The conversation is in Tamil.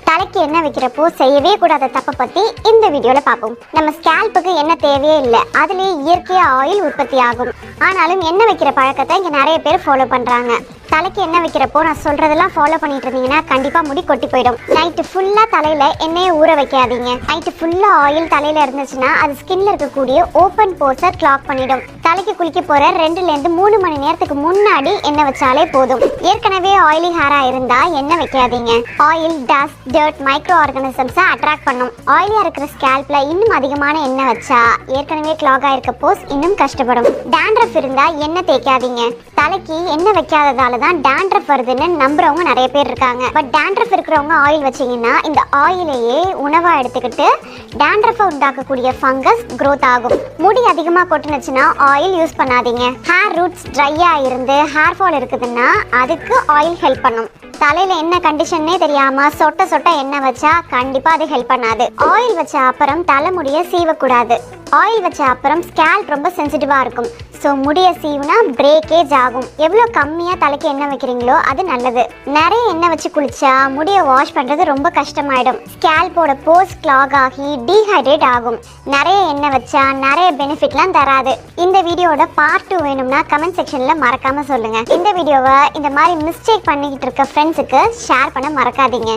தலைக்கு எண்ணெய் வைக்கிறப்போ செய்யவே கூடாத தப்பை பத்தி இந்த வீடியோல பார்ப்போம். நம்ம ஸ்கேல்புக்கு எண்ணெய் தேவையே இல்லை, அதுலயே இயற்கையா ஆயில் உற்பத்தி ஆகும். ஆனாலும் எண்ணெய் வைக்கிற பழக்கத்தை இங்க நிறைய பேர் ஃபாலோ பண்றாங்க. தலைக்கு எண்ணெய் வைக்கிறப்போ நான் சொல்றதெல்லாம் ஃபாலோ பண்ணிட்டு இருந்தீங்கன்னா கண்டிப்பா முடி கொட்டி போயிடும். நைட்டு ஃபுல்லா தலையில எண்ணெயை ஊற வைக்காதீங்க. நைட்டு ஃபுல்லா ஆயில் தலையில இருந்துச்சுன்னா அது ஸ்கின்ல இருக்கக்கூடிய ஓப்பன் போர்ஸை கிளாக் பண்ணிடும். தலைக்கு குளிக்க போற 2 ல இருந்து 3 மணி நேரத்துக்கு முன்னாடி எண்ணெய் வச்சாலே போதும். ஏற்கனவே ஆயிலி ஹேரா இருந்தா எண்ணெய் வைக்காதீங்க. ஆயில், டஸ்ட், டர்ட், மைக்ரோ ஆர்கானிசம்ஸை அட்ராக்ட் பண்ணும். ஆயிலியா இருக்கிற ஸ்கேல்ப்ல இன்னும் அதிகமான எண்ணெய் வச்சா ஏற்கனவே கிளாக் ஆயிருக்க போஸ் இன்னும் கஷ்டப்படும். டேண்ட்ரஃப் இருந்தா எண்ணெய் தேய்க்காதீங்க. தலைக்கு எண்ணெய் வைக்காததால தான் டேண்ட்ரஃப் வருதுன்னு நம்புறவங்க நிறைய பேர் இருக்காங்க. பட் டேண்ட்ரஃப் இருக்கிறவங்க ஆயில் வச்சீங்கன்னா இந்த ஆயிலையே உணவா எடுத்துக்கிட்டு டேண்ட்ரஃபை உண்டாக்கக்கூடிய ஃபங்கஸ் growth ஆகும். முடி அதிகமா கொட்டுனுச்சுன்னா ஆயில் யூஸ் பண்ணாதீங்க. ஹேர் ரூட்ஸ் ட்ரையா இருந்து ஹேர் ஃபால் இருக்குதுன்னா அதுக்கு ஆயில் ஹெல்ப் பண்ணும். தலையில என்ன கண்டிஷன்னே தெரியாம சொட்ட சொட்ட எண்ணெய் வச்சா கண்டிப்பா அது ஹெல்ப் பண்ணாது. ஆயில் வச்ச அப்புறம் தலைமுடிய சீவக்கூடாது. ஆயில் வச்ச அப்புறம் ஸ்கேல்ப் ரொம்ப சென்சிட்டிவா இருக்கும். ஸோ முடிய சீவுனா பிரேக்கேஜ் ஆகும். எவ்வளோ கம்மியாக தலைக்கு எண்ணெய் வைக்கிறீங்களோ அது நல்லது. நிறைய எண்ணெய் வச்சு குளிச்சா முடியை வாஷ் பண்ணுறது ரொம்ப கஷ்டமாயிடும். ஸ்கேல்போட போர்ஸ் கிளாக் ஆகி டீஹைட்ரேட் ஆகும். நிறைய எண்ணெய் வச்சா நிறைய பெனிஃபிட்லாம் தராது. இந்த வீடியோட பார்ட் 2 வேணும்னா கமெண்ட் செக்ஷனில் மறக்காமல் சொல்லுங்கள். இந்த வீடியோவை இந்த மாதிரி மிஸ்டேக் பண்ணிக்கிட்டு இருக்க ஃப்ரெண்ட்ஸுக்கு ஷேர் பண்ண மறக்காதீங்க.